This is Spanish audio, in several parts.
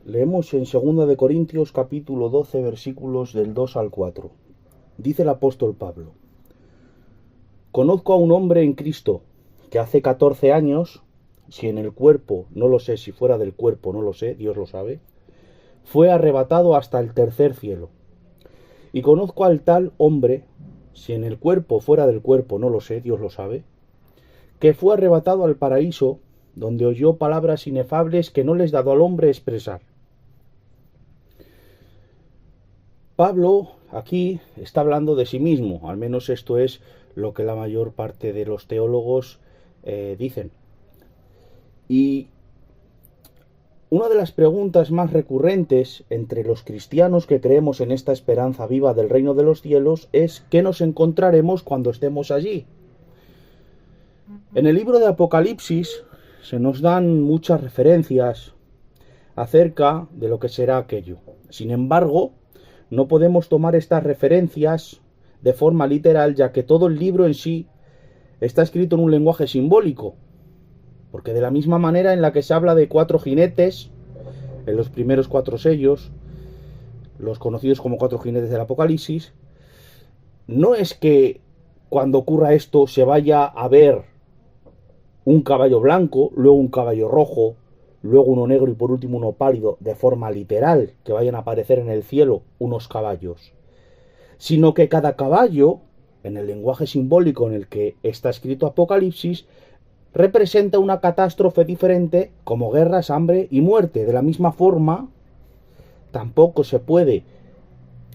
Leemos en 2 de Corintios capítulo 12 versículos del 2 al 4. Dice el apóstol Pablo: Conozco a un hombre en Cristo que hace 14 años, si en el cuerpo no lo sé, si fuera del cuerpo no lo sé, Dios lo sabe, fue arrebatado hasta el tercer cielo. Y conozco al tal hombre, si en el cuerpo fuera del cuerpo no lo sé, Dios lo sabe, que fue arrebatado al paraíso, donde oyó palabras inefables que no les dado al hombre expresar. Pablo aquí está hablando de sí mismo, al menos esto es lo que la mayor parte de los teólogos dicen. Y una de las preguntas más recurrentes entre los cristianos que creemos en esta esperanza viva del reino de los cielos es ¿qué nos encontraremos cuando estemos allí? En el libro de Apocalipsis se nos dan muchas referencias acerca de lo que será aquello. Sin embargo, no podemos tomar estas referencias de forma literal, ya que todo el libro en sí está escrito en un lenguaje simbólico. Porque de la misma manera en la que se habla de 4 jinetes, en los primeros 4 sellos, los conocidos como 4 jinetes del Apocalipsis, no es que cuando ocurra esto se vaya a ver un caballo blanco, luego un caballo rojo, luego uno negro y por último uno pálido, de forma literal, que vayan a aparecer en el cielo unos caballos, sino que cada caballo, en el lenguaje simbólico en el que está escrito Apocalipsis, representa una catástrofe diferente, como guerras, hambre y muerte. De la misma forma, tampoco se puede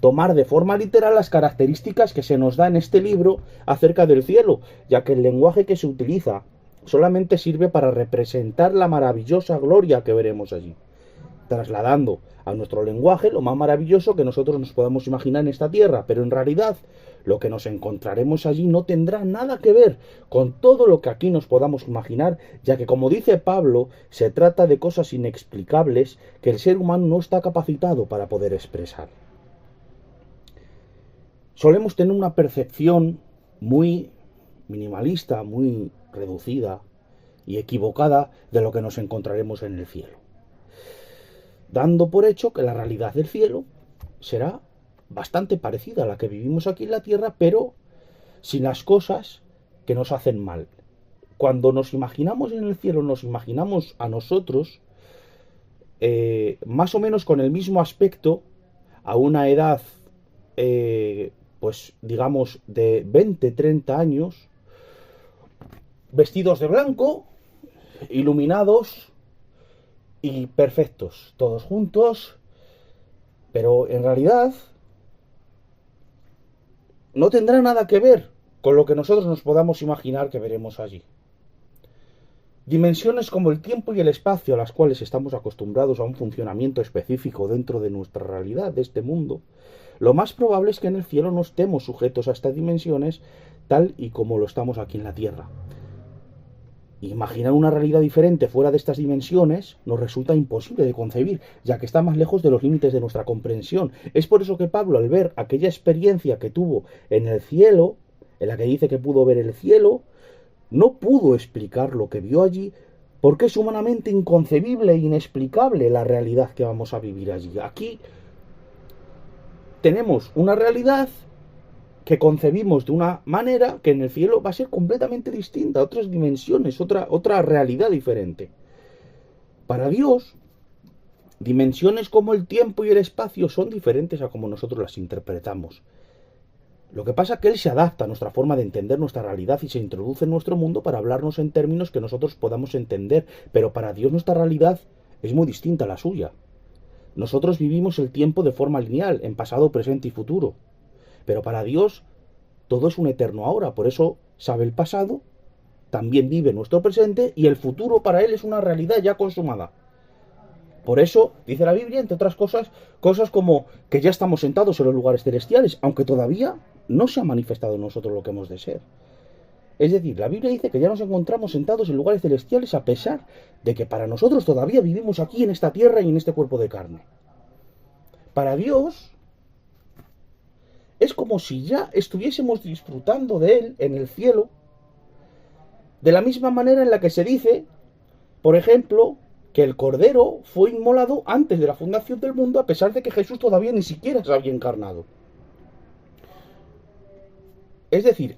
tomar de forma literal las características que se nos da en este libro acerca del cielo, ya que el lenguaje que se utiliza solamente sirve para representar la maravillosa gloria que veremos allí, trasladando a nuestro lenguaje lo más maravilloso que nosotros nos podamos imaginar en esta tierra, pero en realidad lo que nos encontraremos allí no tendrá nada que ver con todo lo que aquí nos podamos imaginar, ya que, como dice Pablo, se trata de cosas inexplicables que el ser humano no está capacitado para poder expresar. Solemos tener una percepción muy minimalista, muy reducida y equivocada de lo que nos encontraremos en el cielo, dando por hecho que la realidad del cielo será bastante parecida a la que vivimos aquí en la tierra, pero sin las cosas que nos hacen mal. Cuando nos imaginamos en el cielo, nos imaginamos a nosotros más o menos con el mismo aspecto a una edad pues digamos de 20, 30 años, vestidos de blanco, iluminados y perfectos, todos juntos, pero en realidad no tendrá nada que ver con lo que nosotros nos podamos imaginar que veremos allí. Dimensiones como el tiempo y el espacio a las cuales estamos acostumbrados a un funcionamiento específico dentro de nuestra realidad, de este mundo, lo más probable es que en el cielo no estemos sujetos a estas dimensiones tal y como lo estamos aquí en la tierra. Imaginar una realidad diferente fuera de estas dimensiones nos resulta imposible de concebir, ya que está más lejos de los límites de nuestra comprensión. Es por eso que Pablo, al ver aquella experiencia que tuvo en el cielo, en la que dice que pudo ver el cielo, no pudo explicar lo que vio allí, porque es humanamente inconcebible e inexplicable la realidad que vamos a vivir allí. Aquí tenemos una realidad que concebimos de una manera que en el cielo va a ser completamente distinta, otras dimensiones, otra realidad diferente. Para Dios, dimensiones como el tiempo y el espacio son diferentes a como nosotros las interpretamos. Lo que pasa es que Él se adapta a nuestra forma de entender nuestra realidad y se introduce en nuestro mundo para hablarnos en términos que nosotros podamos entender, pero para Dios nuestra realidad es muy distinta a la suya. Nosotros vivimos el tiempo de forma lineal, en pasado, presente y futuro. Pero para Dios todo es un eterno ahora, por eso sabe el pasado, también vive nuestro presente y el futuro para Él es una realidad ya consumada. Por eso, dice la Biblia, entre otras cosas, cosas como que ya estamos sentados en los lugares celestiales, aunque todavía no se ha manifestado en nosotros lo que hemos de ser. Es decir, la Biblia dice que ya nos encontramos sentados en lugares celestiales a pesar de que para nosotros todavía vivimos aquí en esta tierra y en este cuerpo de carne. Para Dios es como si ya estuviésemos disfrutando de Él en el cielo, de la misma manera en la que se dice, por ejemplo, que el Cordero fue inmolado antes de la fundación del mundo, a pesar de que Jesús todavía ni siquiera se había encarnado. Es decir,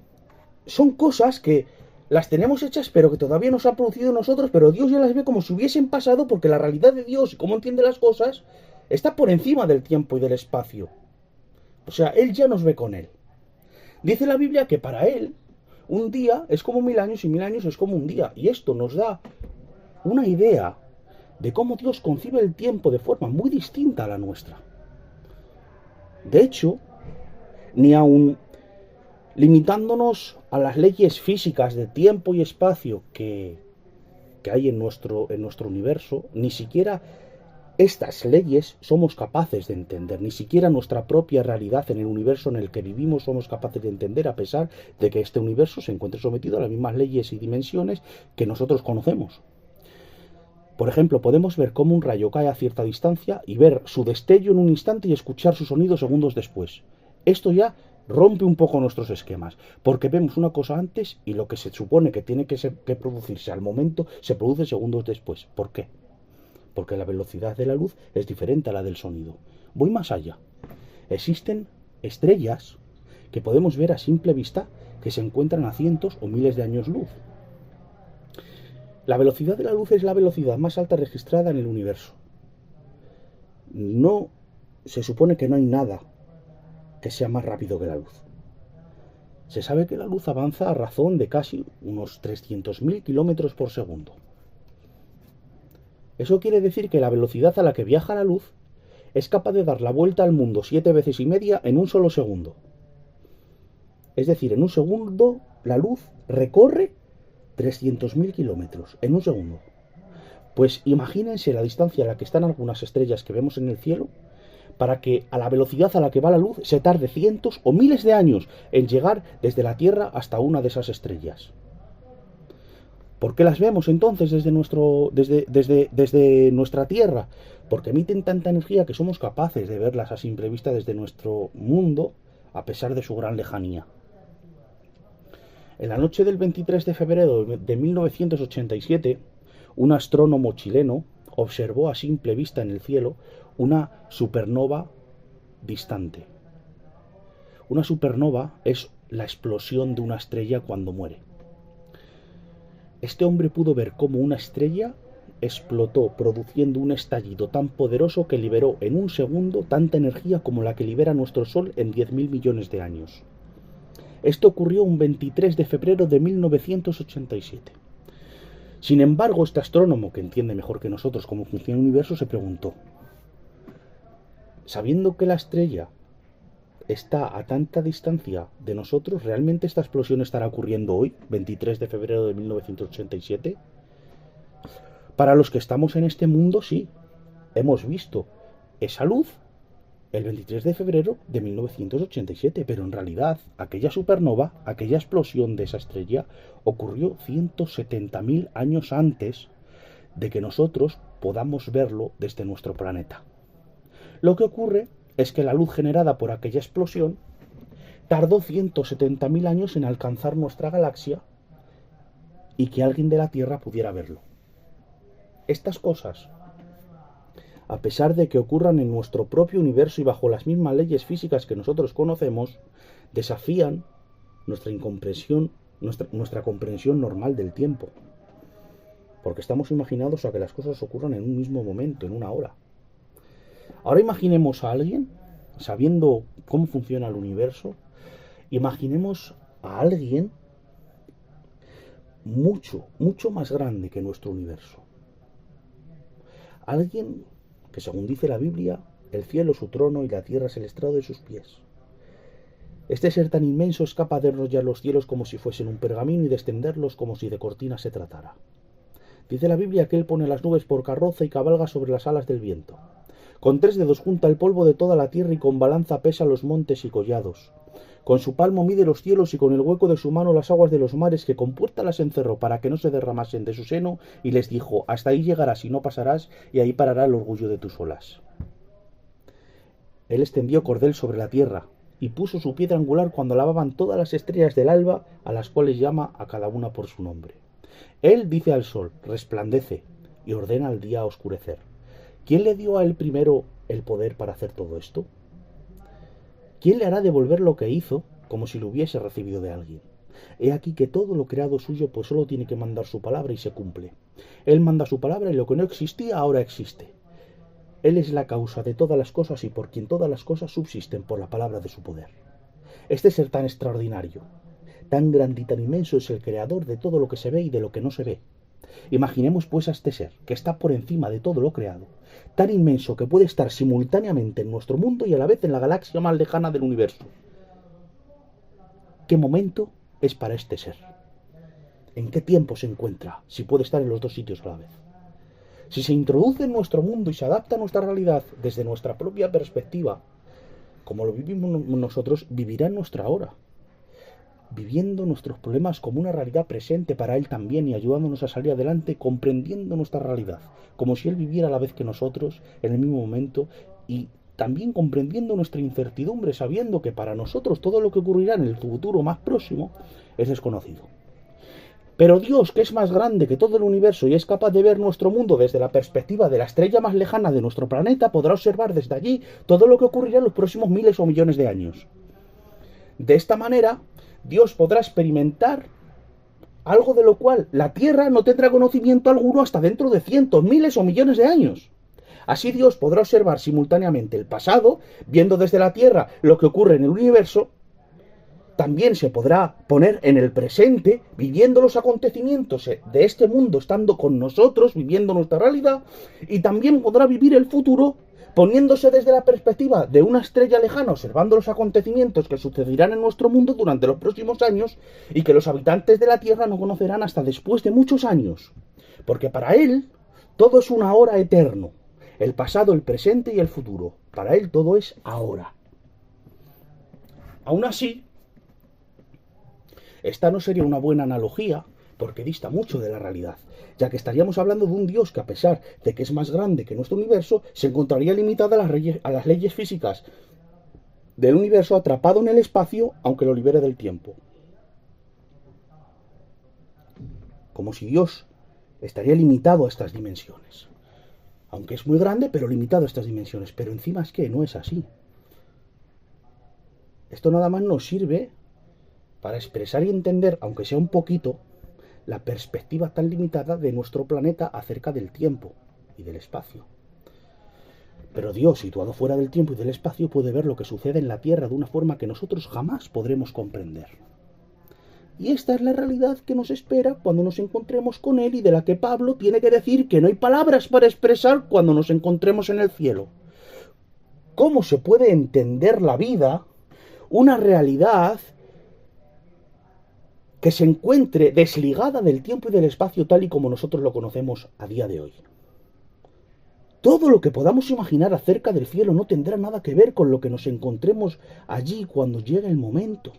son cosas que las tenemos hechas pero que todavía no se ha producido en nosotros, pero Dios ya las ve como si hubiesen pasado, porque la realidad de Dios y cómo entiende las cosas está por encima del tiempo y del espacio. O sea, Él ya nos ve con Él. Dice la Biblia que para Él un día es como 1000 años y 1000 años es como un día. Y esto nos da una idea de cómo Dios concibe el tiempo de forma muy distinta a la nuestra. De hecho, ni aun limitándonos a las leyes físicas de tiempo y espacio que hay en nuestro universo, ni siquiera estas leyes somos capaces de entender, ni siquiera nuestra propia realidad en el universo en el que vivimos somos capaces de entender, a pesar de que este universo se encuentre sometido a las mismas leyes y dimensiones que nosotros conocemos. Por ejemplo, podemos ver cómo un rayo cae a cierta distancia y ver su destello en un instante y escuchar su sonido segundos después. Esto ya rompe un poco nuestros esquemas, porque vemos una cosa antes y lo que se supone que tiene que producirse al momento se produce segundos después. ¿Por qué? Porque la velocidad de la luz es diferente a la del sonido. Voy más allá. Existen estrellas que podemos ver a simple vista que se encuentran a cientos o miles de años luz. La velocidad de la luz es la velocidad más alta registrada en el universo. No se supone que no hay nada que sea más rápido que la luz. Se sabe que la luz avanza a razón de casi unos 300.000 kilómetros por segundo. Eso quiere decir que la velocidad a la que viaja la luz es capaz de dar la vuelta al mundo 7 veces y media en un solo segundo. Es decir, en un segundo la luz recorre 300.000 kilómetros, en un segundo. Pues imagínense la distancia a la que están algunas estrellas que vemos en el cielo, para que a la velocidad a la que va la luz se tarde cientos o miles de años en llegar desde la Tierra hasta una de esas estrellas. ¿Por qué las vemos entonces desde nuestra Tierra? Porque emiten tanta energía que somos capaces de verlas a simple vista desde nuestro mundo, a pesar de su gran lejanía. En la noche del 23 de febrero de 1987, un astrónomo chileno observó a simple vista en el cielo una supernova distante. Una supernova es la explosión de una estrella cuando muere. Este hombre pudo ver cómo una estrella explotó, produciendo un estallido tan poderoso que liberó en un segundo tanta energía como la que libera nuestro Sol en 10.000 millones de años. Esto ocurrió un 23 de febrero de 1987. Sin embargo, este astrónomo, que entiende mejor que nosotros cómo funciona el universo, se preguntó: sabiendo que la estrella está a tanta distancia de nosotros, ¿realmente esta explosión estará ocurriendo hoy, 23 de febrero de 1987? Para los que estamos en este mundo, sí, hemos visto esa luz el 23 de febrero de 1987, pero en realidad aquella supernova, aquella explosión de esa estrella, ocurrió 170.000 años antes de que nosotros podamos verlo desde nuestro planeta. Lo que ocurre es que la luz generada por aquella explosión tardó 170.000 años en alcanzar nuestra galaxia y que alguien de la Tierra pudiera verlo. Estas cosas, a pesar de que ocurran en nuestro propio universo y bajo las mismas leyes físicas que nosotros conocemos, desafían nuestra incomprensión, nuestra comprensión normal del tiempo. Porque estamos imaginados a que las cosas ocurran en un mismo momento, en una hora. Ahora imaginemos a alguien, sabiendo cómo funciona el universo, imaginemos a alguien mucho, mucho más grande que nuestro universo. Alguien que, según dice la Biblia, el cielo es su trono y la tierra es el estrado de sus pies. Este ser tan inmenso es capaz de enrollar los cielos como si fuesen un pergamino y de extenderlos como si de cortina se tratara. Dice la Biblia que él pone las nubes por carroza y cabalga sobre las alas del viento. Con 3 dedos junta el polvo de toda la tierra y con balanza pesa los montes y collados. Con su palmo mide los cielos y con el hueco de su mano las aguas de los mares, que con puerta las encerró para que no se derramasen de su seno, y les dijo: hasta ahí llegarás y no pasarás, y ahí parará el orgullo de tus olas. Él extendió cordel sobre la tierra y puso su piedra angular cuando lavaban todas las estrellas del alba, a las cuales llama a cada una por su nombre. Él dice al sol: resplandece, y ordena al día oscurecer. ¿Quién le dio a él primero el poder para hacer todo esto? ¿Quién le hará devolver lo que hizo como si lo hubiese recibido de alguien? He aquí que todo lo creado suyo pues solo tiene que mandar su palabra y se cumple. Él manda su palabra y lo que no existía ahora existe. Él es la causa de todas las cosas y por quien todas las cosas subsisten por la palabra de su poder. Este ser tan extraordinario, tan grande y tan inmenso es el creador de todo lo que se ve y de lo que no se ve. Imaginemos pues a este ser, que está por encima de todo lo creado, tan inmenso que puede estar simultáneamente en nuestro mundo y a la vez en la galaxia más lejana del universo. ¿Qué momento es para este ser? ¿En qué tiempo se encuentra, si puede estar en los dos sitios a la vez? Si se introduce en nuestro mundo y se adapta a nuestra realidad desde nuestra propia perspectiva, como lo vivimos nosotros, vivirá en nuestra hora, viviendo nuestros problemas como una realidad presente para él también y ayudándonos a salir adelante, comprendiendo nuestra realidad, como si él viviera a la vez que nosotros, en el mismo momento, y también comprendiendo nuestra incertidumbre, sabiendo que para nosotros todo lo que ocurrirá en el futuro más próximo es desconocido. Pero Dios, que es más grande que todo el universo y es capaz de ver nuestro mundo desde la perspectiva de la estrella más lejana de nuestro planeta, podrá observar desde allí todo lo que ocurrirá en los próximos miles o millones de años. De esta manera, Dios podrá experimentar algo de lo cual la Tierra no tendrá conocimiento alguno hasta dentro de cientos, miles o millones de años. Así Dios podrá observar simultáneamente el pasado, viendo desde la Tierra lo que ocurre en el universo. También se podrá poner en el presente, viviendo los acontecimientos de este mundo, estando con nosotros, viviendo nuestra realidad, y también podrá vivir el futuro, poniéndose desde la perspectiva de una estrella lejana, observando los acontecimientos que sucederán en nuestro mundo durante los próximos años y que los habitantes de la Tierra no conocerán hasta después de muchos años. Porque para él todo es una hora eterno, el pasado, el presente y el futuro. Para él todo es ahora. Aún así, esta no sería una buena analogía porque dista mucho de la realidad, ya que estaríamos hablando de un Dios que, a pesar de que es más grande que nuestro universo, se encontraría limitado a las leyes físicas del universo, atrapado en el espacio, aunque lo libere del tiempo. Como si Dios estaría limitado a estas dimensiones. Aunque es muy grande, pero limitado a estas dimensiones. Pero encima es que no es así. Esto nada más nos sirve para expresar y entender, aunque sea un poquito, la perspectiva tan limitada de nuestro planeta acerca del tiempo y del espacio. Pero Dios, situado fuera del tiempo y del espacio, puede ver lo que sucede en la Tierra de una forma que nosotros jamás podremos comprender. Y esta es la realidad que nos espera cuando nos encontremos con Él y de la que Pablo tiene que decir que no hay palabras para expresar cuando nos encontremos en el cielo. ¿Cómo se puede entender la vida, una realidad que se encuentre desligada del tiempo y del espacio tal y como nosotros lo conocemos a día de hoy? Todo lo que podamos imaginar acerca del cielo no tendrá nada que ver con lo que nos encontremos allí cuando llegue el momento.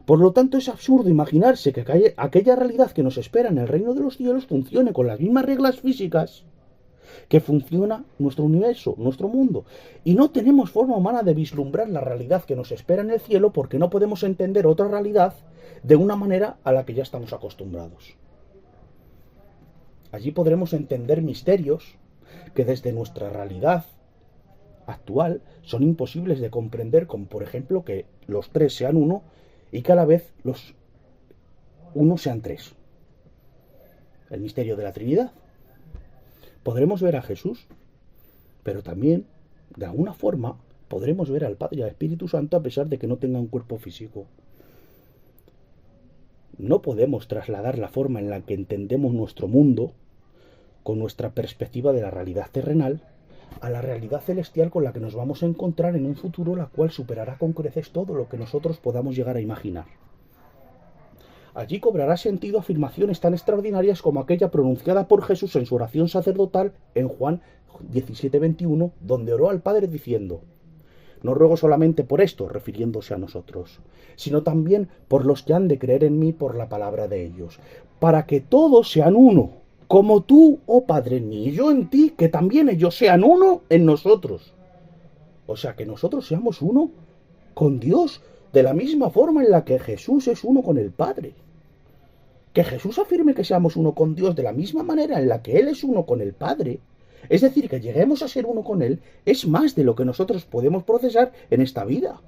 Por lo tanto, es absurdo imaginarse que aquella realidad que nos espera en el reino de los cielos funcione con las mismas reglas físicas que funciona nuestro universo, nuestro mundo. Y no tenemos forma humana de vislumbrar la realidad que nos espera en el cielo porque no podemos entender otra realidad de una manera a la que ya estamos acostumbrados. Allí podremos entender misterios que desde nuestra realidad actual son imposibles de comprender, como por ejemplo que los tres sean uno y que a la vez los uno sean tres. El misterio de la Trinidad. Podremos ver a Jesús, pero también, de alguna forma, podremos ver al Padre y al Espíritu Santo a pesar de que no tengan cuerpo físico. No podemos trasladar la forma en la que entendemos nuestro mundo con nuestra perspectiva de la realidad terrenal a la realidad celestial con la que nos vamos a encontrar en un futuro, la cual superará con creces todo lo que nosotros podamos llegar a imaginar. Allí cobrará sentido afirmaciones tan extraordinarias como aquella pronunciada por Jesús en su oración sacerdotal en Juan 17:21, donde oró al Padre diciendo: no ruego solamente por esto, refiriéndose a nosotros, sino también por los que han de creer en mí por la palabra de ellos, para que todos sean uno, como tú, oh Padre, en mí, y yo en ti, que también ellos sean uno en nosotros. O sea, que nosotros seamos uno con Dios, de la misma forma en la que Jesús es uno con el Padre. Que Jesús afirme que seamos uno con Dios de la misma manera en la que Él es uno con el Padre, es decir, que lleguemos a ser uno con Él, es más de lo que nosotros podemos procesar en esta vida.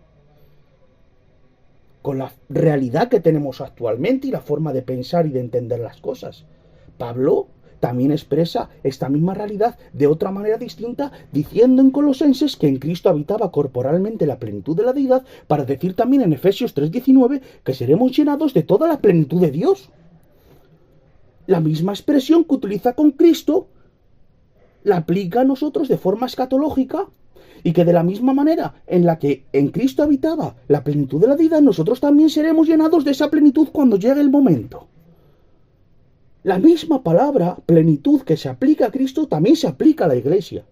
Con la realidad que tenemos actualmente y la forma de pensar y de entender las cosas. Pablo también expresa esta misma realidad de otra manera distinta, diciendo en Colosenses que en Cristo habitaba corporalmente la plenitud de la deidad, para decir también en Efesios 3:19 que seremos llenados de toda la plenitud de Dios. La misma expresión que utiliza con Cristo la aplica a nosotros de forma escatológica, y que de la misma manera en la que en Cristo habitaba la plenitud de la deidad, nosotros también seremos llenados de esa plenitud cuando llegue el momento. La misma palabra plenitud que se aplica a Cristo también se aplica a la Iglesia.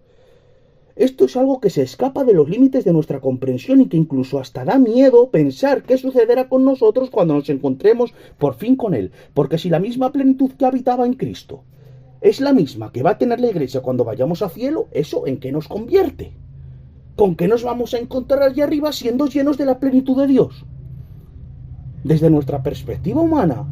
Esto es algo que se escapa de los límites de nuestra comprensión y que incluso hasta da miedo pensar qué sucederá con nosotros cuando nos encontremos por fin con Él. Porque si la misma plenitud que habitaba en Cristo es la misma que va a tener la Iglesia cuando vayamos al cielo, ¿eso en qué nos convierte? ¿Con qué nos vamos a encontrar allí arriba siendo llenos de la plenitud de Dios? Desde nuestra perspectiva humana,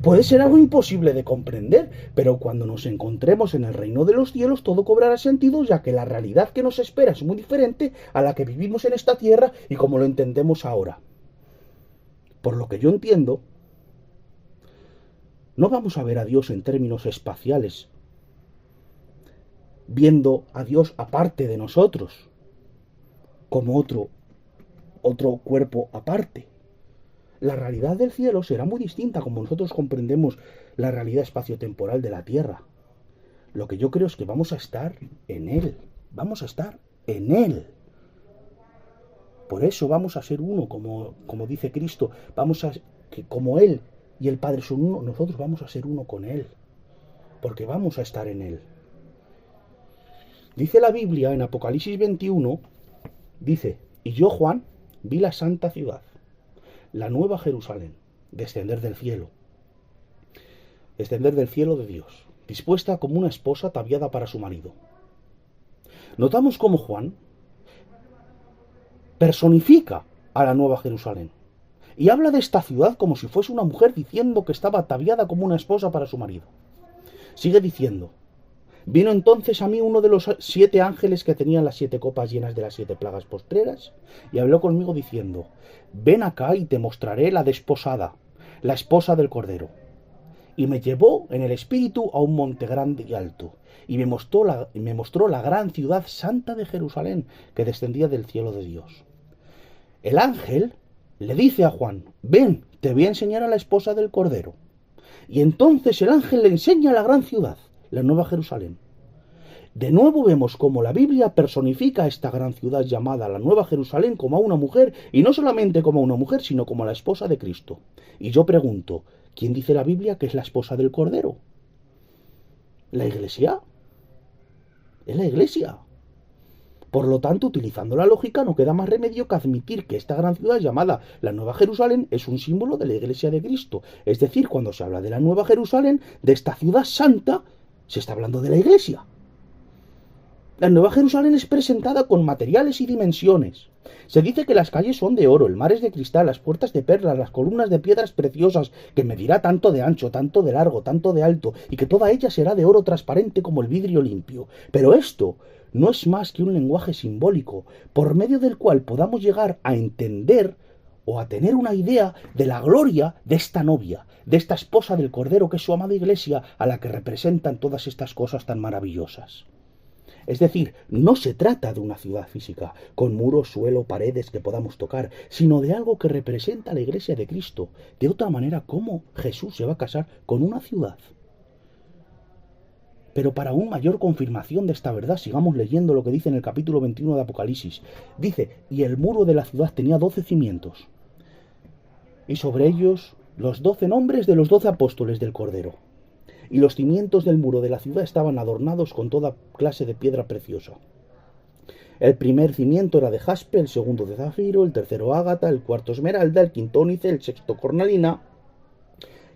puede ser algo imposible de comprender, pero cuando nos encontremos en el reino de los cielos todo cobrará sentido, ya que la realidad que nos espera es muy diferente a la que vivimos en esta tierra y como lo entendemos ahora. Por lo que yo entiendo, no vamos a ver a Dios en términos espaciales, viendo a Dios aparte de nosotros, como otro cuerpo aparte. La realidad del cielo será muy distinta como nosotros comprendemos la realidad espaciotemporal de la tierra. Lo que yo creo es que vamos a estar en Él. Vamos a estar en Él. Por eso vamos a ser uno, como dice Cristo. Que como Él y el Padre son uno, nosotros vamos a ser uno con Él. Porque vamos a estar en Él. Dice la Biblia en Apocalipsis 21, dice, y yo, Juan, vi la santa ciudad, la nueva Jerusalén, descender del cielo de Dios, dispuesta como una esposa ataviada para su marido. Notamos cómo Juan personifica a la nueva Jerusalén y habla de esta ciudad como si fuese una mujer diciendo que estaba ataviada como una esposa para su marido. Sigue diciendo, vino entonces a mí uno de los 7 ángeles que tenían las 7 copas llenas de las 7 plagas postreras, y habló conmigo diciendo, ven acá y te mostraré la desposada, la esposa del Cordero. Y me llevó en el espíritu a un monte grande y alto, y me mostró la gran ciudad santa de Jerusalén, que descendía del cielo de Dios. El ángel le dice a Juan, ven, te voy a enseñar a la esposa del Cordero. Y entonces el ángel le enseña la gran ciudad, la nueva Jerusalén. De nuevo vemos cómo la Biblia personifica a esta gran ciudad llamada la Nueva Jerusalén como a una mujer, y no solamente como a una mujer, sino como a la esposa de Cristo. Y yo pregunto, ¿quién dice la Biblia que es la esposa del Cordero? ¿La Iglesia? Es la Iglesia. Por lo tanto, utilizando la lógica, no queda más remedio que admitir que esta gran ciudad llamada la Nueva Jerusalén es un símbolo de la Iglesia de Cristo. Es decir, cuando se habla de la Nueva Jerusalén, de esta ciudad santa, se está hablando de la Iglesia. La Nueva Jerusalén es presentada con materiales y dimensiones. Se dice que las calles son de oro, el mar es de cristal, las puertas de perlas, las columnas de piedras preciosas, que medirá tanto de ancho, tanto de largo, tanto de alto, y que toda ella será de oro transparente como el vidrio limpio. Pero esto no es más que un lenguaje simbólico, por medio del cual podamos llegar a entender o a tener una idea de la gloria de esta novia, de esta esposa del Cordero que es su amada Iglesia, a la que representan todas estas cosas tan maravillosas. Es decir, no se trata de una ciudad física, con muros, suelo, paredes que podamos tocar, sino de algo que representa a la Iglesia de Cristo. De otra manera, ¿cómo Jesús se va a casar con una ciudad? Pero para aún mayor confirmación de esta verdad, sigamos leyendo lo que dice en el capítulo 21 de Apocalipsis. Dice, y el muro de la ciudad tenía 12 cimientos, y sobre ellos los 12 nombres de los 12 apóstoles del Cordero. Y los cimientos del muro de la ciudad estaban adornados con toda clase de piedra preciosa. El primer cimiento era de jaspe, el segundo de zafiro, el tercero ágata, el cuarto esmeralda, el quinto ónice, el sexto cornalina,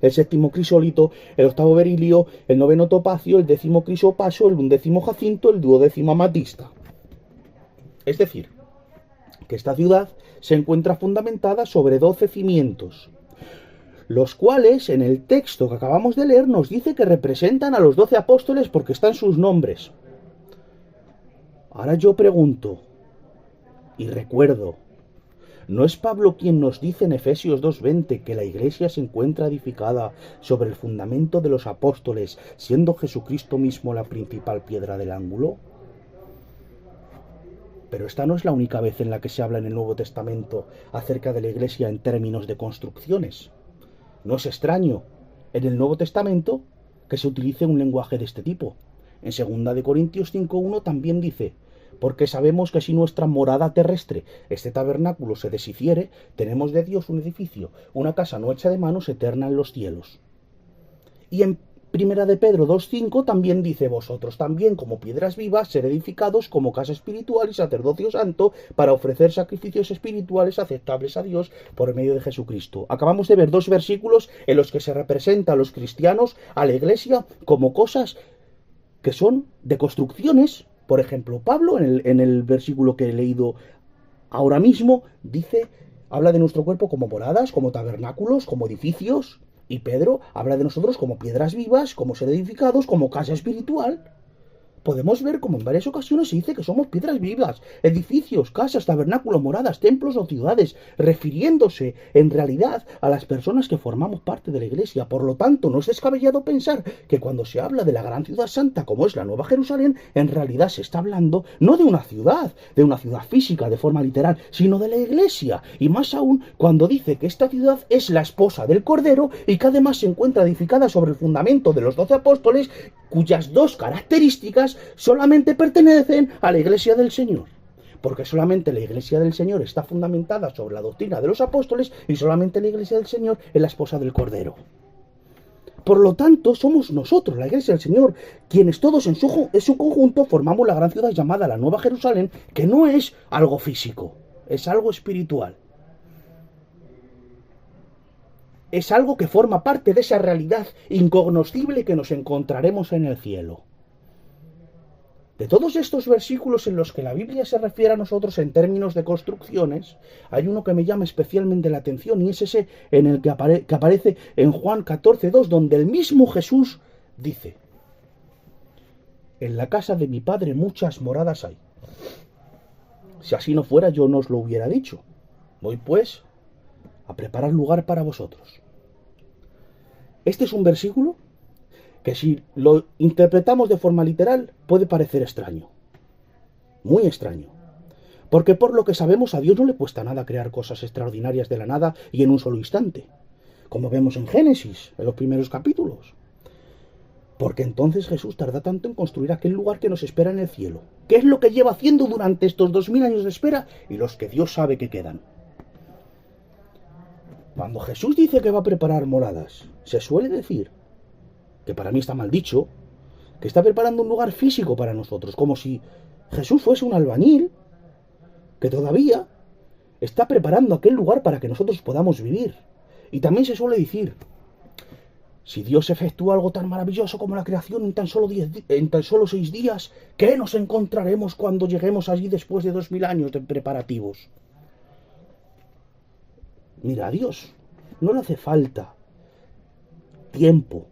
el séptimo crisólito, el octavo berilio, el noveno topacio, el décimo crisopaso, el undécimo jacinto, el duodécimo amatista. Es decir, que esta ciudad se encuentra fundamentada sobre 12 cimientos. los cuales en el texto que acabamos de leer nos dice que representan a los 12 apóstoles porque están sus nombres. Ahora yo pregunto y recuerdo, ¿no es Pablo quien nos dice en Efesios 2:20 que la iglesia se encuentra edificada sobre el fundamento de los apóstoles, siendo Jesucristo mismo la principal piedra del ángulo? Pero esta no es la única vez en la que se habla en el Nuevo Testamento acerca de la iglesia en términos de construcciones. No es extraño en el Nuevo Testamento que se utilice un lenguaje de este tipo. En 2 Corintios 5:1 también dice: porque sabemos que si nuestra morada terrestre, este tabernáculo, se deshiciere, tenemos de Dios un edificio, una casa no hecha de manos, eterna en los cielos. Y en 1 de Pedro 2:5 también dice: vosotros también, como piedras vivas, ser edificados como casa espiritual y sacerdocio santo, para ofrecer sacrificios espirituales aceptables a Dios por medio de Jesucristo. Acabamos de ver 2 versículos en los que se representa a los cristianos, a la iglesia, como cosas que son de construcciones. Por ejemplo, Pablo, en el versículo que he leído ahora mismo, habla de nuestro cuerpo como moradas, como tabernáculos, como edificios. Y Pedro habla de nosotros como piedras vivas, como ser edificados, como casa espiritual. Podemos ver como en varias ocasiones se dice que somos piedras vivas, edificios, casas, tabernáculos, moradas, templos o ciudades, refiriéndose en realidad a las personas que formamos parte de la iglesia. Por lo tanto, no es descabellado pensar que cuando se habla de la gran ciudad santa, como es la Nueva Jerusalén, en realidad se está hablando no de una ciudad física de forma literal, sino de la iglesia. Y más aún cuando dice que esta ciudad es la esposa del Cordero y que además se encuentra edificada sobre el fundamento de los 12 apóstoles, cuyas 2 características solamente pertenecen a la iglesia del Señor. Porque solamente la iglesia del Señor está fundamentada sobre la doctrina de los apóstoles y solamente la iglesia del Señor es la esposa del Cordero. Por lo tanto, somos nosotros, la iglesia del Señor, quienes todos en su conjunto formamos la gran ciudad llamada la Nueva Jerusalén, que no es algo físico, es algo espiritual. Es algo que forma parte de esa realidad incognoscible que nos encontraremos en el cielo. De todos estos versículos en los que la Biblia se refiere a nosotros en términos de construcciones, hay uno que me llama especialmente la atención y es ese en el que aparece en Juan 14:2, donde el mismo Jesús dice: en la casa de mi Padre muchas moradas hay. Si así no fuera, yo no os lo hubiera dicho. Voy pues a preparar lugar para vosotros. Este es un versículo que, si lo interpretamos de forma literal, puede parecer extraño. Muy extraño. Porque por lo que sabemos, a Dios no le cuesta nada crear cosas extraordinarias de la nada y en un solo instante, como vemos en Génesis, en los primeros capítulos. Porque entonces Jesús tarda tanto en construir aquel lugar que nos espera en el cielo. ¿Qué es lo que lleva haciendo durante estos 2000 años de espera y los que Dios sabe que quedan? Cuando Jesús dice que va a preparar moradas, se suele decir, que para mí está mal dicho, que está preparando un lugar físico para nosotros, como si Jesús fuese un albañil que todavía está preparando aquel lugar para que nosotros podamos vivir. Y también se suele decir, si Dios efectúa algo tan maravilloso como la creación en tan solo 6 días, ¿qué nos encontraremos cuando lleguemos allí después de 2000 años de preparativos? Mira, a Dios no le hace falta tiempo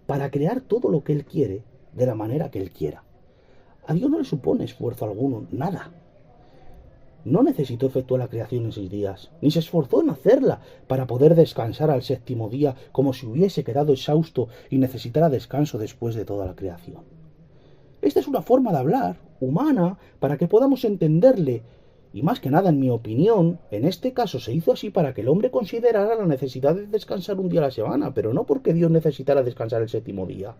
para crear todo lo que Él quiere de la manera que Él quiera. A Dios no le supone esfuerzo alguno, nada. No necesitó efectuar la creación en 6 días, ni se esforzó en hacerla para poder descansar al 7º día como si hubiese quedado exhausto y necesitara descanso después de toda la creación. Esta es una forma de hablar humana para que podamos entenderle, y más que nada, en mi opinión, en este caso se hizo así para que el hombre considerara la necesidad de descansar un día a la semana, pero no porque Dios necesitara descansar el 7º día.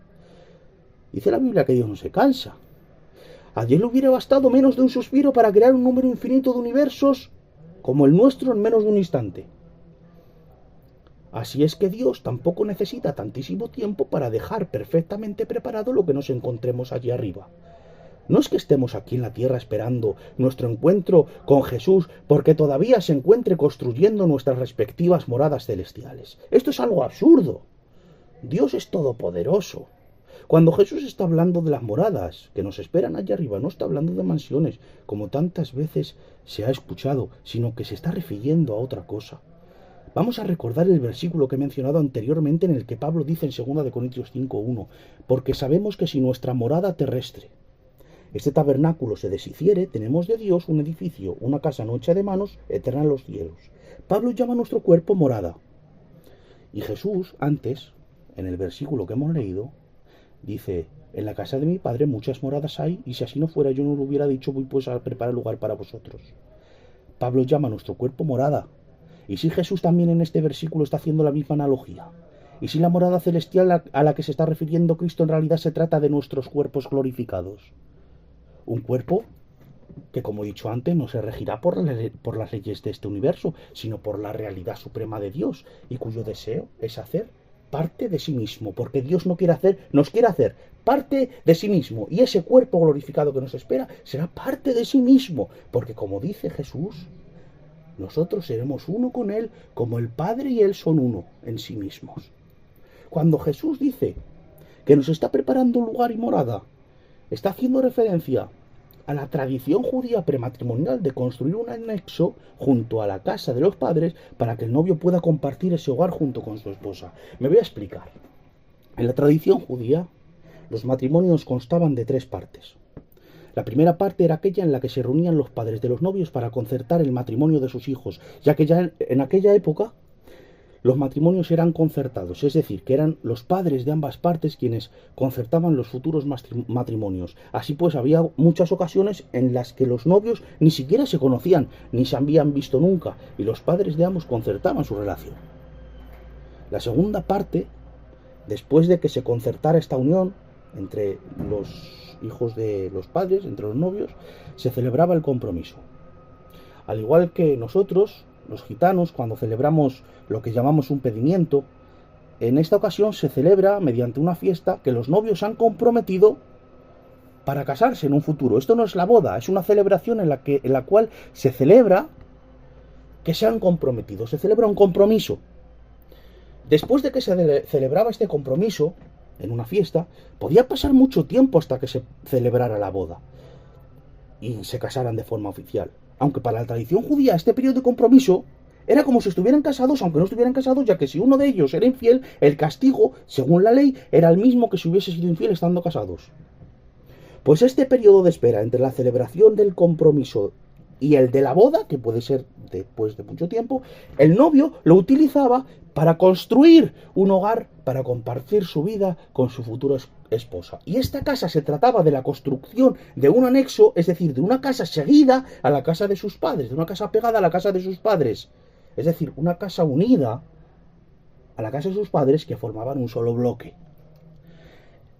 Dice la Biblia que Dios no se cansa. A Dios le hubiera bastado menos de un suspiro para crear un número infinito de universos como el nuestro en menos de un instante. Así es que Dios tampoco necesita tantísimo tiempo para dejar perfectamente preparado lo que nos encontremos allí arriba. No es que estemos aquí en la tierra esperando nuestro encuentro con Jesús porque todavía se encuentre construyendo nuestras respectivas moradas celestiales. Esto es algo absurdo. Dios es todopoderoso. Cuando Jesús está hablando de las moradas que nos esperan allá arriba, no está hablando de mansiones, como tantas veces se ha escuchado, sino que se está refiriendo a otra cosa. Vamos a recordar el versículo que he mencionado anteriormente en el que Pablo dice en 2 de Corintios 5:1, porque sabemos que si nuestra morada terrestre, este tabernáculo, se deshiciere, tenemos de Dios un edificio, una casa no hecha de manos, eterna en los cielos. Pablo llama a nuestro cuerpo morada. Y Jesús, antes, en el versículo que hemos leído, dice, en la casa de mi Padre muchas moradas hay, y si así no fuera yo no lo hubiera dicho, voy pues a preparar lugar para vosotros. Pablo llama a nuestro cuerpo morada. ¿Y si Jesús también en este versículo está haciendo la misma analogía? ¿Y si la morada celestial a la que se está refiriendo Cristo en realidad se trata de nuestros cuerpos glorificados? Un cuerpo que, como he dicho antes, no se regirá por las leyes de este universo, sino por la realidad suprema de Dios, y cuyo deseo es hacer parte de sí mismo, porque Dios nos quiere hacer parte de sí mismo, y ese cuerpo glorificado que nos espera será parte de sí mismo, porque como dice Jesús, nosotros seremos uno con Él, como el Padre y Él son uno en sí mismos. Cuando Jesús dice que nos está preparando un lugar y morada, está haciendo referencia a la tradición judía prematrimonial de construir un anexo junto a la casa de los padres para que el novio pueda compartir ese hogar junto con su esposa. Me voy a explicar. En la tradición judía, los matrimonios constaban de 3 partes. La primera parte era aquella en la que se reunían los padres de los novios para concertar el matrimonio de sus hijos, ya que ya en aquella época los matrimonios eran concertados, es decir, que eran los padres de ambas partes quienes concertaban los futuros matrimonios. Así pues, había muchas ocasiones en las que los novios ni siquiera se conocían, ni se habían visto nunca, y los padres de ambos concertaban su relación. La segunda parte, después de que se concertara esta unión entre los hijos de los padres, entre los novios, se celebraba el compromiso. Al igual que nosotros, los gitanos, cuando celebramos lo que llamamos un pedimiento, en esta ocasión se celebra mediante una fiesta que los novios han comprometido para casarse en un futuro. Esto no es la boda, es una celebración en la cual se celebra que se han comprometido, se celebra un compromiso. Después de que se celebraba este compromiso en una fiesta, podía pasar mucho tiempo hasta que se celebrara la boda y se casaran de forma oficial. Aunque para la tradición judía este periodo de compromiso era como si estuvieran casados, aunque no estuvieran casados, ya que si uno de ellos era infiel, el castigo, según la ley, era el mismo que si hubiese sido infiel estando casados. Pues este periodo de espera entre la celebración del compromiso y el de la boda, que puede ser después de mucho tiempo, el novio lo utilizaba para construir un hogar, para compartir su vida con su futura esposa. Y esta casa se trataba de la construcción de un anexo, es decir, de una casa seguida a la casa de sus padres, de una casa pegada a la casa de sus padres. Es decir, una casa unida a la casa de sus padres que formaban un solo bloque.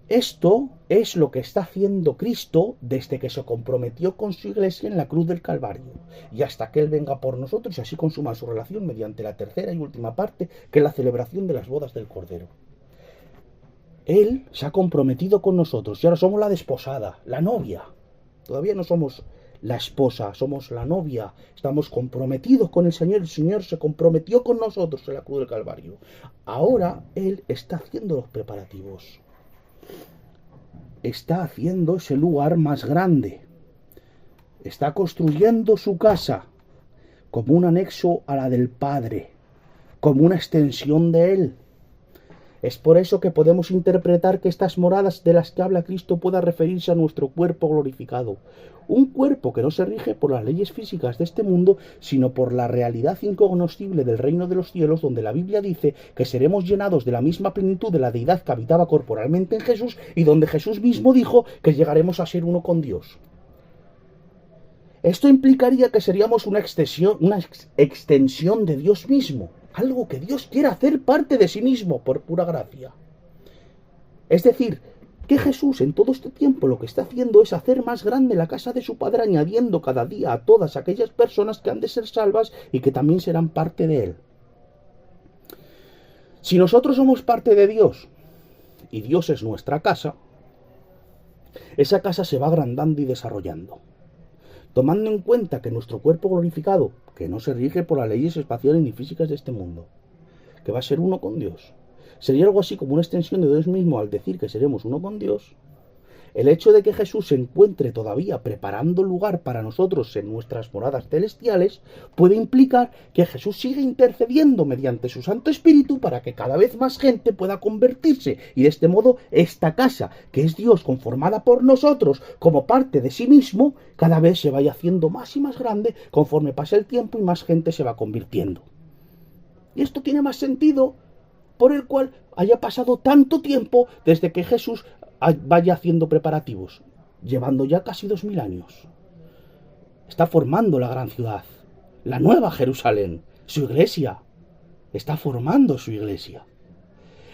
Esto es lo que está haciendo Cristo desde que se comprometió con su iglesia en la cruz del Calvario y hasta que Él venga por nosotros y así consuma su relación mediante la tercera y última parte, que es la celebración de las bodas del Cordero. Él se ha comprometido con nosotros y ahora somos la desposada, la novia. Todavía no somos la esposa, somos la novia. Estamos comprometidos con el Señor se comprometió con nosotros en la cruz del Calvario. Ahora Él está haciendo los preparativos. Está haciendo ese lugar más grande. Está construyendo su casa como un anexo a la del Padre, como una extensión de Él. Es por eso que podemos interpretar que estas moradas de las que habla Cristo pueda referirse a nuestro cuerpo glorificado. Un cuerpo que no se rige por las leyes físicas de este mundo, sino por la realidad incognoscible del reino de los cielos, donde la Biblia dice que seremos llenados de la misma plenitud de la deidad que habitaba corporalmente en Jesús y donde Jesús mismo dijo que llegaremos a ser uno con Dios. Esto implicaría que seríamos una extensión de Dios mismo. Algo que Dios quiere hacer parte de sí mismo por pura gracia. Es decir, que Jesús en todo este tiempo lo que está haciendo es hacer más grande la casa de su Padre, añadiendo cada día a todas aquellas personas que han de ser salvas y que también serán parte de Él. Si nosotros somos parte de Dios y Dios es nuestra casa, esa casa se va agrandando y desarrollando. Tomando en cuenta que nuestro cuerpo glorificado, que no se rige por las leyes espaciales ni físicas de este mundo, que va a ser uno con Dios, sería algo así como una extensión de Dios mismo al decir que seremos uno con Dios, El hecho de que Jesús se encuentre todavía preparando lugar para nosotros en nuestras moradas celestiales puede implicar que Jesús sigue intercediendo mediante su Santo Espíritu para que cada vez más gente pueda convertirse y de este modo esta casa, que es Dios conformada por nosotros como parte de sí mismo, cada vez se vaya haciendo más y más grande conforme pasa el tiempo y más gente se va convirtiendo. Y esto tiene más sentido por el cual haya pasado tanto tiempo desde que Jesús vaya haciendo preparativos, llevando ya casi 2000 años. Está formando la gran ciudad, la nueva Jerusalén, su iglesia. Está formando su iglesia.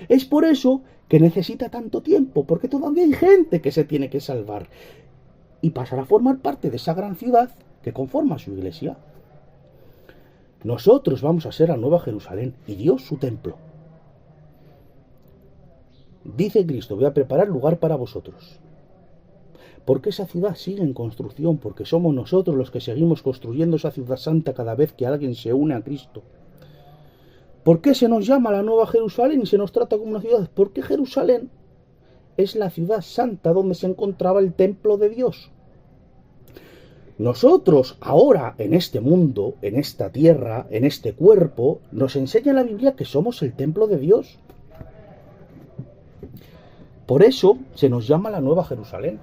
Es por eso que necesita tanto tiempo, porque todavía hay gente que se tiene que salvar y pasar a formar parte de esa gran ciudad que conforma su iglesia. Nosotros vamos a ser la nueva Jerusalén y Dios su templo. Dice Cristo, voy a preparar lugar para vosotros. Porque esa ciudad sigue en construcción, porque somos nosotros los que seguimos construyendo esa ciudad santa cada vez que alguien se une a Cristo. ¿Por qué se nos llama la Nueva Jerusalén y se nos trata como una ciudad? Porque Jerusalén es la ciudad santa donde se encontraba el templo de Dios. Nosotros ahora, en este mundo, en esta tierra, en este cuerpo, nos enseña la Biblia que somos el templo de Dios. Por eso se nos llama la Nueva Jerusalén.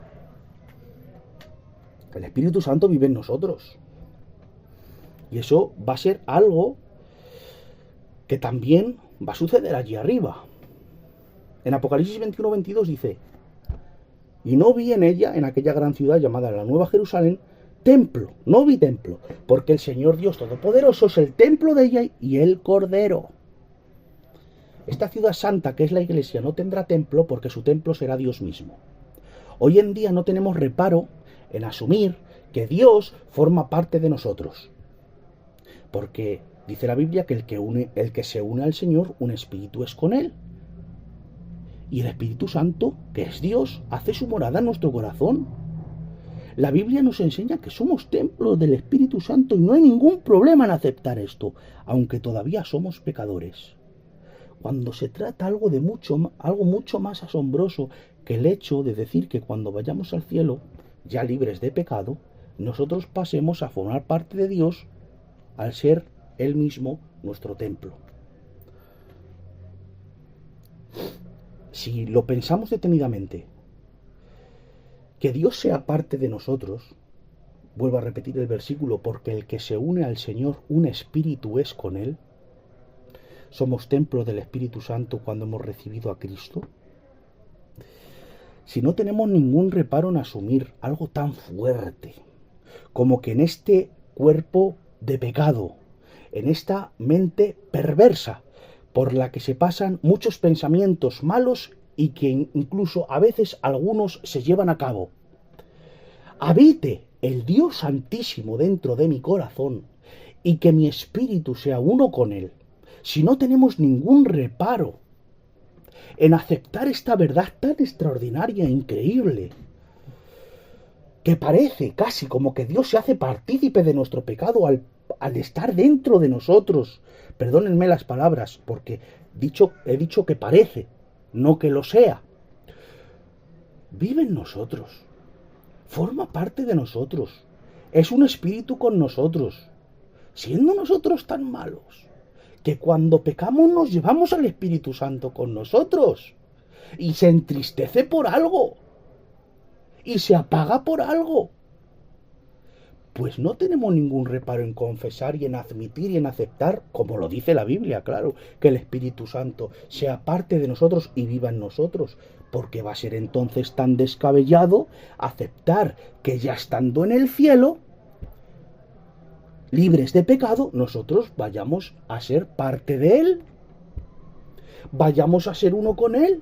El Espíritu Santo vive en nosotros. Y eso va a ser algo que también va a suceder allí arriba. En Apocalipsis 21-22 dice: y no vi en ella, en aquella gran ciudad llamada la Nueva Jerusalén, templo, no vi templo, porque el Señor Dios Todopoderoso es el templo de ella y el Cordero. Esta ciudad santa que es la iglesia no tendrá templo porque su templo será Dios mismo. Hoy en día no tenemos reparo en asumir que Dios forma parte de nosotros. Porque dice la Biblia que el que se une al Señor, un espíritu es con él. Y el Espíritu Santo, que es Dios, hace su morada en nuestro corazón. La Biblia nos enseña que somos templos del Espíritu Santo y no hay ningún problema en aceptar esto, aunque todavía somos pecadores. Cuando se trata algo mucho más asombroso que el hecho de decir que cuando vayamos al cielo, ya libres de pecado, nosotros pasemos a formar parte de Dios al ser Él mismo nuestro templo. Si lo pensamos detenidamente, que Dios sea parte de nosotros, vuelvo a repetir el versículo, porque el que se une al Señor, un espíritu es con Él. Somos templo del Espíritu Santo cuando hemos recibido a Cristo. Si no tenemos ningún reparo en asumir algo tan fuerte como que en este cuerpo de pecado, en esta mente perversa por la que se pasan muchos pensamientos malos y que incluso a veces algunos se llevan a cabo, habite el Dios Santísimo dentro de mi corazón y que mi espíritu sea uno con Él, si no tenemos ningún reparo en aceptar esta verdad tan extraordinaria e increíble, que parece casi como que Dios se hace partícipe de nuestro pecado al estar dentro de nosotros. Perdónenme las palabras, porque he dicho que parece, no que lo sea. Vive en nosotros, forma parte de nosotros, es un espíritu con nosotros, siendo nosotros tan malos que cuando pecamos nos llevamos al Espíritu Santo con nosotros y se entristece por algo y se apaga por algo. Pues no tenemos ningún reparo en confesar y en admitir y en aceptar, como lo dice la Biblia, claro, que el Espíritu Santo sea parte de nosotros y viva en nosotros, porque va a ser entonces tan descabellado aceptar que ya estando en el cielo, libres de pecado, nosotros vayamos a ser parte de Él, vayamos a ser uno con Él,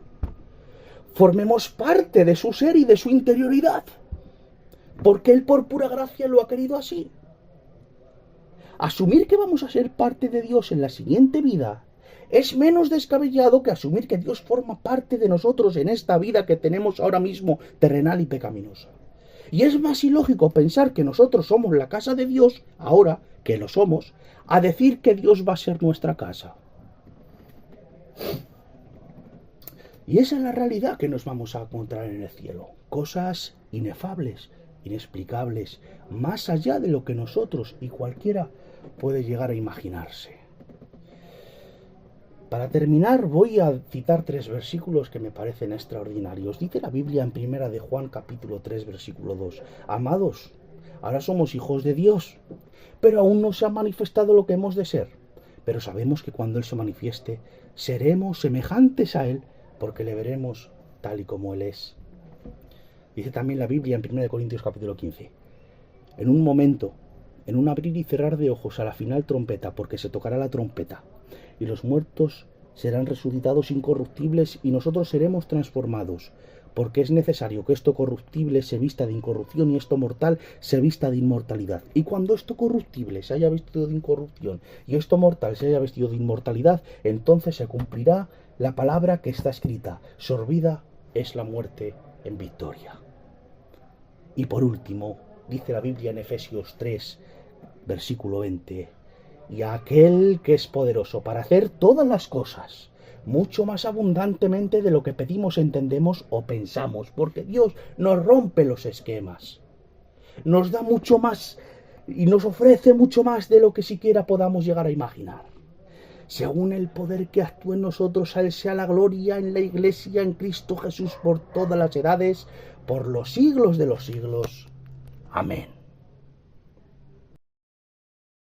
formemos parte de su ser y de su interioridad, porque Él por pura gracia lo ha querido así. Asumir que vamos a ser parte de Dios en la siguiente vida es menos descabellado que asumir que Dios forma parte de nosotros en esta vida que tenemos ahora mismo terrenal y pecaminosa. Y es más ilógico pensar que nosotros somos la casa de Dios, ahora que lo somos, a decir que Dios va a ser nuestra casa. Y esa es la realidad que nos vamos a encontrar en el cielo. Cosas inefables, inexplicables, más allá de lo que nosotros y cualquiera puede llegar a imaginarse. Para terminar, voy a citar 3 versículos que me parecen extraordinarios. Dice la Biblia en 1 de Juan capítulo 3 versículo 2: Amados, ahora somos hijos de Dios, pero aún no se ha manifestado lo que hemos de ser. Pero sabemos que cuando Él se manifieste, seremos semejantes a Él, porque le veremos tal y como Él es. Dice también la Biblia en 1 Corintios capítulo 15: En un momento, en un abrir y cerrar de ojos, a la final trompeta, porque se tocará la trompeta, y los muertos serán resucitados incorruptibles, y nosotros seremos transformados, porque es necesario que esto corruptible se vista de incorrupción y esto mortal se vista de inmortalidad. Y cuando esto corruptible se haya vestido de incorrupción y esto mortal se haya vestido de inmortalidad, entonces se cumplirá la palabra que está escrita: sorbida es la muerte en victoria. Y por último, dice la Biblia en Efesios 3, versículo 20: y a aquel que es poderoso para hacer todas las cosas, mucho más abundantemente de lo que pedimos, entendemos o pensamos, porque Dios nos rompe los esquemas, nos da mucho más y nos ofrece mucho más de lo que siquiera podamos llegar a imaginar. Según el poder que actúa en nosotros, a Él sea la gloria en la Iglesia, en Cristo Jesús, por todas las edades, por los siglos de los siglos. Amén.